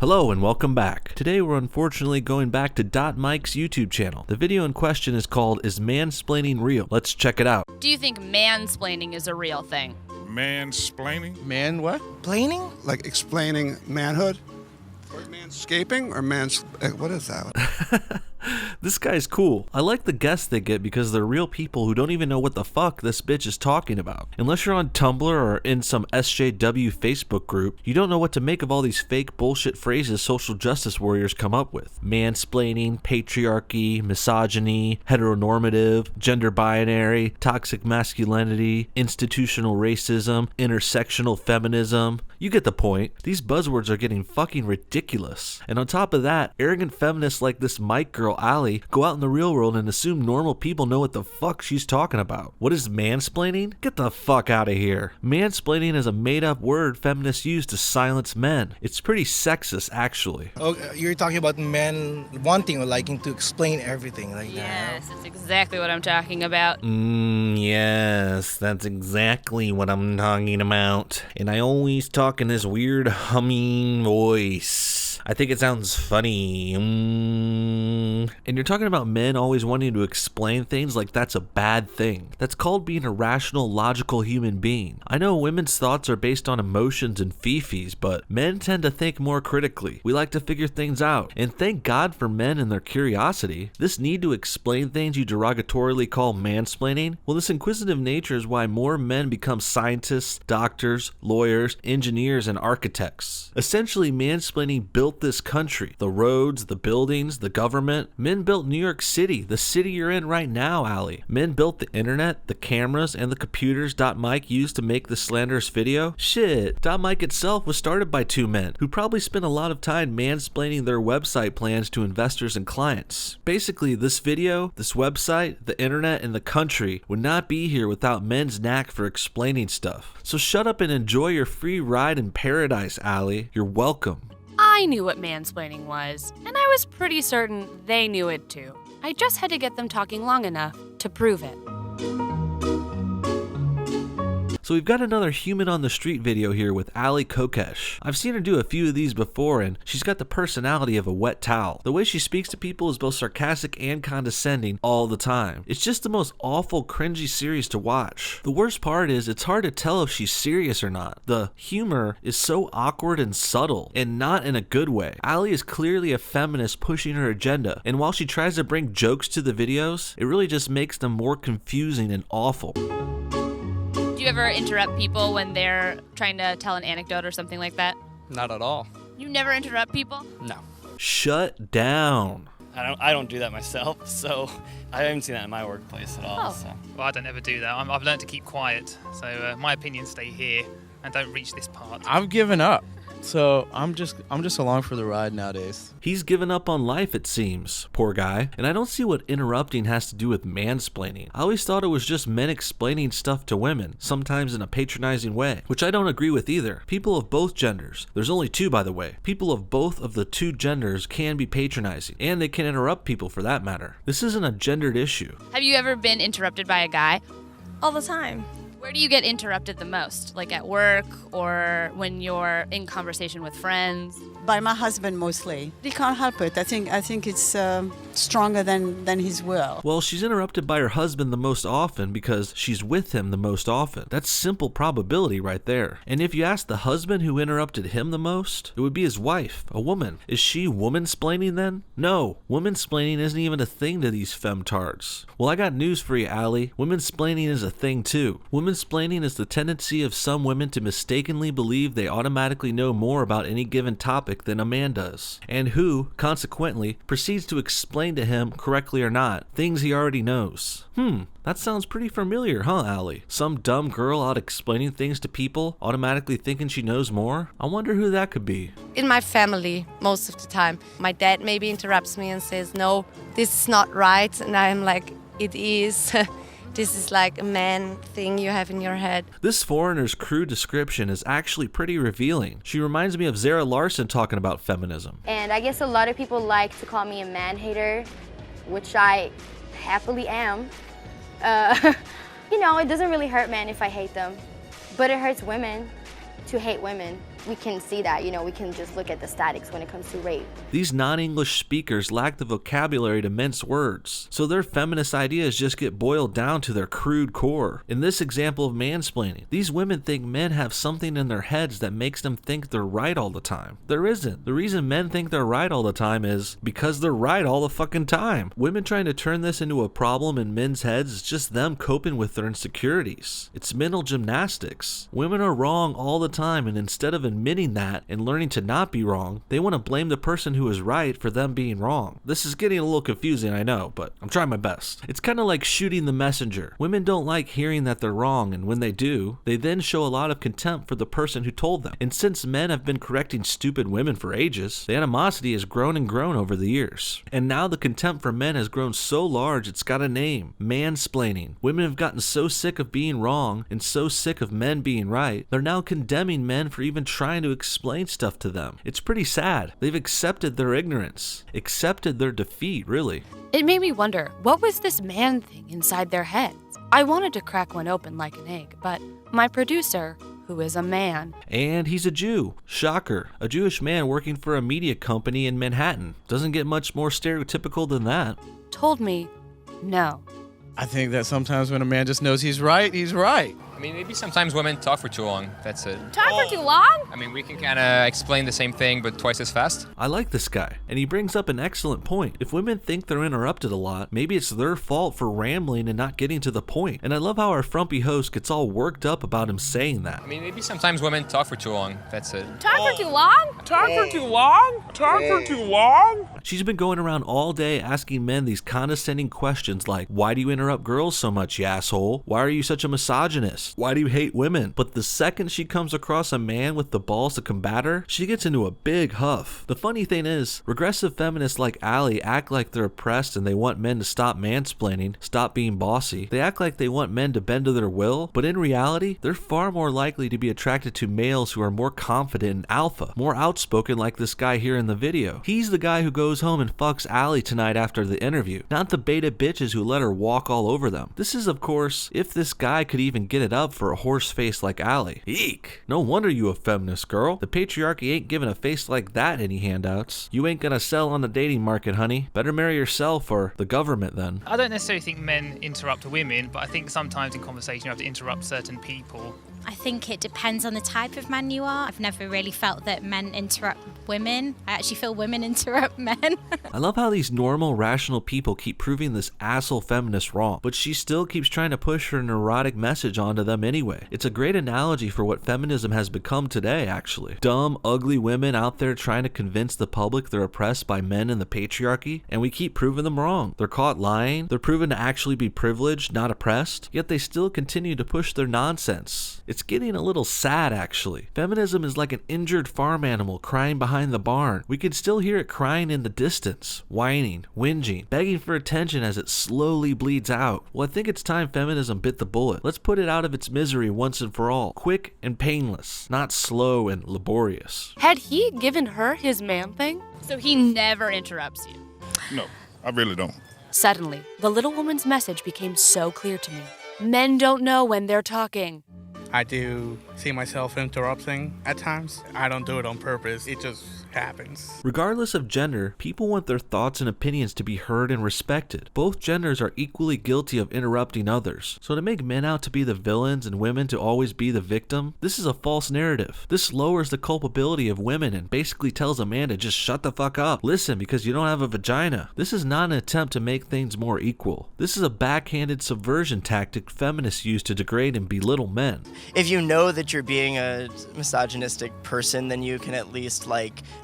Hello and welcome back. Today we're unfortunately going back to Mike's YouTube channel. The video in question is called Is Mansplaining Real? Let's check it out. Do you think mansplaining is a real thing? Mansplaining? Man what? Plaining? Like explaining manhood? Or manscaping? Or what is that? This guy's cool. I like the guests they get because they're real people who don't even know what the fuck this bitch is talking about. Unless you're on Tumblr or in some SJW Facebook group, you don't know what to make of all these fake bullshit phrases social justice warriors come up with. Mansplaining, patriarchy, misogyny, heteronormative, gender binary, toxic masculinity, institutional racism, intersectional feminism. You get the point. These buzzwords are getting fucking ridiculous. And on top of that, arrogant feminists like this Mike girl Allie go out in the real world and assume normal people know what the fuck she's talking about. What is mansplaining? Get the fuck out of here. Mansplaining is a made-up word feminists use to silence men. It's pretty sexist, actually. Oh, you're talking about men wanting or liking to explain everything like that. Yes, that's exactly what I'm talking about. Yes, that's exactly what I'm talking about. And I always talk in this weird humming voice. I think it sounds funny. And you're talking about men always wanting to explain things like that's a bad thing. That's called being a rational, logical human being. I know women's thoughts are based on emotions and fifis, but men tend to think more critically. We like to figure things out. And thank God for men and their curiosity. This need to explain things you derogatorily call mansplaining? Well, this inquisitive nature is why more men become scientists, doctors, lawyers, engineers, and architects. Essentially, mansplaining built this country. The roads, the buildings, the government. Men built New York City, the city you're in right now, Allie. Men built the internet, the cameras, and the computers Mike used to make this slanderous video. Shit, Mike itself was started by two men who probably spent a lot of time mansplaining their website plans to investors and clients. Basically, this video, this website, the internet, and the country would not be here without men's knack for explaining stuff. So shut up and enjoy your free ride in paradise, Allie. You're welcome. I knew what mansplaining was, and I was pretty certain they knew it too. I just had to get them talking long enough to prove it. So we've got another human on the street video here with Ali Kokesh. I've seen her do a few of these before and she's got the personality of a wet towel. The way she speaks to people is both sarcastic and condescending all the time. It's just the most awful, cringy series to watch. The worst part is it's hard to tell if she's serious or not. The humor is so awkward and subtle and not in a good way. Ali is clearly a feminist pushing her agenda, and while she tries to bring jokes to the videos, it really just makes them more confusing and awful. Do you ever interrupt people when they're trying to tell an anecdote or something like that? Not at all. You never interrupt people? No. Shut down. I don't do that myself, so I haven't seen that in my workplace at all. Oh. So. Well, I don't ever do that. I've learned to keep quiet, so my opinions stay here and don't reach this part. I've given up. So I'm just along for the ride nowadays. He's given up on life, it seems. Poor guy. And I don't see what interrupting has to do with mansplaining. I always thought it was just men explaining stuff to women, sometimes in a patronizing way, which I don't agree with either. People of both genders, there's only two by the way, people of both of the two genders can be patronizing, and they can interrupt people for that matter. This isn't a gendered issue. Have you ever been interrupted by a guy? All the time. Where do you get interrupted the most? Like at work or when you're in conversation with friends? By my husband mostly. He can't help it. I think it's stronger than his will. Well, she's interrupted by her husband the most often because she's with him the most often. That's simple probability right there. And if you ask the husband who interrupted him the most, it would be his wife, a woman. Is she womansplaining then? No, womansplaining isn't even a thing to these femtards. Well, I got news for you, Allie. Womansplaining is a thing too. Womansplaining is the tendency of some women to mistakenly believe they automatically know more about any given topic than a man does, and who, consequently, proceeds to explain to him, correctly or not, things he already knows. That sounds pretty familiar, huh, Allie? Some dumb girl out explaining things to people, automatically thinking she knows more? I wonder who that could be. In my family, most of the time, my dad maybe interrupts me and says, no, this is not right, and I'm like, it is. This is like a man thing you have in your head. This foreigner's crude description is actually pretty revealing. She reminds me of Zara Larsson talking about feminism. And I guess a lot of people like to call me a man-hater, which I happily am. You know, it doesn't really hurt men if I hate them, but it hurts women to hate women. we can see that, we can just look at the statics when it comes to rape. These non-English speakers lack the vocabulary to mince words, so their feminist ideas just get boiled down to their crude core. In this example of mansplaining, these women think men have something in their heads that makes them think they're right all the time. There isn't. The reason men think they're right all the time is because they're right all the fucking time. Women trying to turn this into a problem in men's heads is just them coping with their insecurities. It's mental gymnastics. Women are wrong all the time, and instead of admitting that and learning to not be wrong, they want to blame the person who is right for them being wrong. This is getting a little confusing, I know, but I'm trying my best. It's kind of like shooting the messenger. Women don't like hearing that they're wrong, and when they do, they then show a lot of contempt for the person who told them. And since men have been correcting stupid women for ages, the animosity has grown and grown over the years. And now the contempt for men has grown so large it's got a name: mansplaining. Women have gotten so sick of being wrong and so sick of men being right, they're now condemning men for even trying to explain stuff to them. It's pretty sad. They've accepted their ignorance, accepted their defeat, really. It made me wonder, what was this man thing inside their heads? I wanted to crack one open like an egg, but my producer, who is a man. And he's a Jew. Shocker. A Jewish man working for a media company in Manhattan. Doesn't get much more stereotypical than that. Told me no. I think that sometimes when a man just knows he's right, he's right. I mean, maybe sometimes women talk for too long. That's it. Talk for too long? I mean, we can kind of explain the same thing, but twice as fast. I like this guy, and he brings up an excellent point. If women think they're interrupted a lot, maybe it's their fault for rambling and not getting to the point. And I love how our frumpy host gets all worked up about him saying that. I mean, maybe sometimes women talk for too long. That's it. Talk for too long? Talk for too long? Talk for too long? She's been going around all day asking men these condescending questions like, why do you interrupt girls so much, you asshole? Why are you such a misogynist? Why do you hate women? But the second she comes across a man with the balls to combat her, she gets into a big huff. The funny thing is, regressive feminists like Allie act like they're oppressed and they want men to stop mansplaining, stop being bossy. They act like they want men to bend to their will, but in reality, they're far more likely to be attracted to males who are more confident and alpha, more outspoken like this guy here in the video. He's the guy who goes home and fucks Allie tonight after the interview, not the beta bitches who let her walk all over them. This is, of course, if this guy could even get it up for a horse face like Allie. Eek! No wonder you a feminist, girl. The patriarchy ain't giving a face like that any handouts. You ain't gonna sell on the dating market, honey. Better marry yourself or the government then. I don't necessarily think men interrupt women, but I think sometimes in conversation you have to interrupt certain people. I think it depends on the type of man you are. I've never really felt that men interrupt women. I actually feel women interrupt men. I love how these normal, rational people keep proving this asshole feminist wrong, but she still keeps trying to push her neurotic message onto them anyway. It's a great analogy for what feminism has become today, actually. Dumb, ugly women out there trying to convince the public they're oppressed by men and the patriarchy, and we keep proving them wrong. They're caught lying, they're proven to actually be privileged, not oppressed, yet they still continue to push their nonsense. It's getting a little sad, actually. Feminism is like an injured farm animal crying behind the barn. We can still hear it crying in the distance, whining, whinging, begging for attention as it slowly bleeds out. Well, I think it's time feminism bit the bullet. Let's put it out of its misery once and for all. Quick and painless, not slow and laborious. Had he given her his man thing? So he never interrupts you. No, I really don't. Suddenly, the little woman's message became so clear to me. Men don't know when they're talking. I do see myself interrupting at times. I don't do it on purpose. It just happens. Regardless of gender, people want their thoughts and opinions to be heard and respected. Both genders are equally guilty of interrupting others. So to make men out to be the villains and women to always be the victim, this is a false narrative. This lowers the culpability of women and basically tells a man to just shut the fuck up. Listen, because you don't have a vagina. This is not an attempt to make things more equal. This is a backhanded subversion tactic feminists use to degrade and belittle men. If you know that you're being a misogynistic person, then you can at least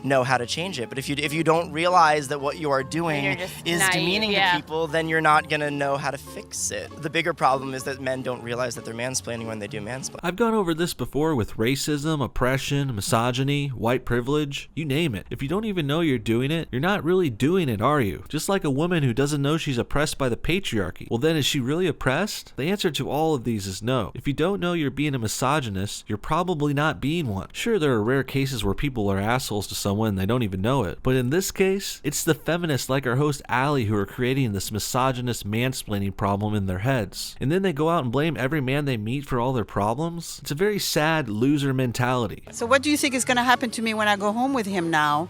know how to change it. But if you don't realize that what you are doing is naive, demeaning to people, then you're not gonna know how to fix it. The bigger problem is that men don't realize that they're mansplaining when they do mansplain. I've gone over this before with racism, oppression, misogyny, white privilege, you name it. If you don't even know you're doing it, you're not really doing it, are you? Just like a woman who doesn't know she's oppressed by the patriarchy. Well then, is she really oppressed? The answer to all of these is no. If you don't know you're being a misogynist, feminist, you're probably not being one. Sure, there are rare cases where people are assholes to someone and they don't even know it, but in this case, it's the feminists like our host Allie who are creating this misogynist mansplaining problem in their heads. And then they go out and blame every man they meet for all their problems. It's a very sad loser mentality. So what do you think is going to happen to me when I go home with him now?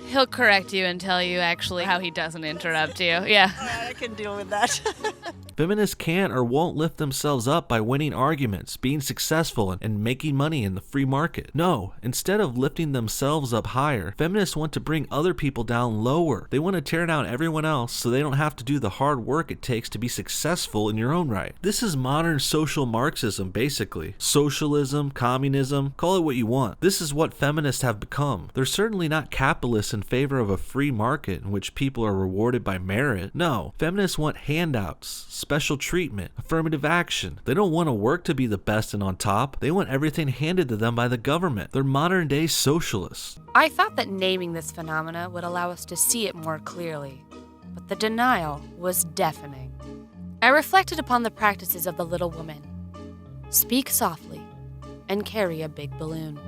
He'll correct you and tell you actually how he doesn't interrupt you. Yeah. I can deal with that. Feminists can't or won't lift themselves up by winning arguments, being successful, and making money in the free market. No, instead of lifting themselves up higher, feminists want to bring other people down lower. They want to tear down everyone else so they don't have to do the hard work it takes to be successful in your own right. This is modern social Marxism, basically. Socialism, communism, call it what you want. This is what feminists have become. They're certainly not capitalists in favor of a free market in which people are rewarded by merit. No, feminists want handouts, special treatment, affirmative action. They don't want to work to be the best and on top. They want everything handed to them by the government. They're modern day socialists. I thought that naming this phenomena would allow us to see it more clearly, but the denial was deafening. I reflected upon the practices of the little woman. Speak softly and carry a big balloon.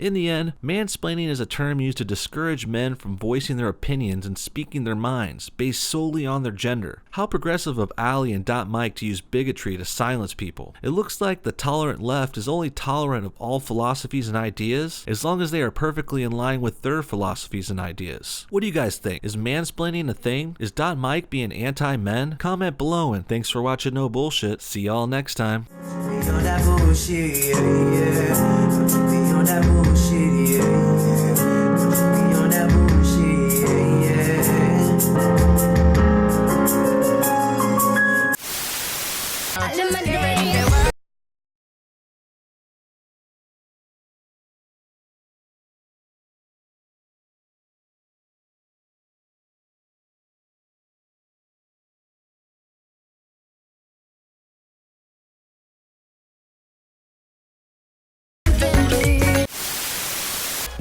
In the end, mansplaining is a term used to discourage men from voicing their opinions and speaking their minds based solely on their gender. How progressive of Allie and Mike to use bigotry to silence people. It looks like the tolerant left is only tolerant of all philosophies and ideas as long as they are perfectly in line with their philosophies and ideas. What do you guys think? Is mansplaining a thing? Is Mike being anti-men? Comment below, and thanks for watching No Bullshit. See y'all next time.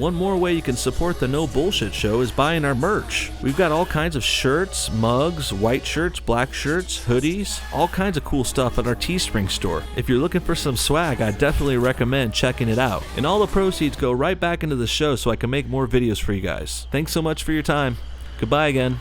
One more way you can support the No Bullshit Show is buying our merch. We've got all kinds of shirts, mugs, white shirts, black shirts, hoodies, all kinds of cool stuff at our Teespring store. If you're looking for some swag, I definitely recommend checking it out. And all the proceeds go right back into the show so I can make more videos for you guys. Thanks so much for your time. Goodbye again.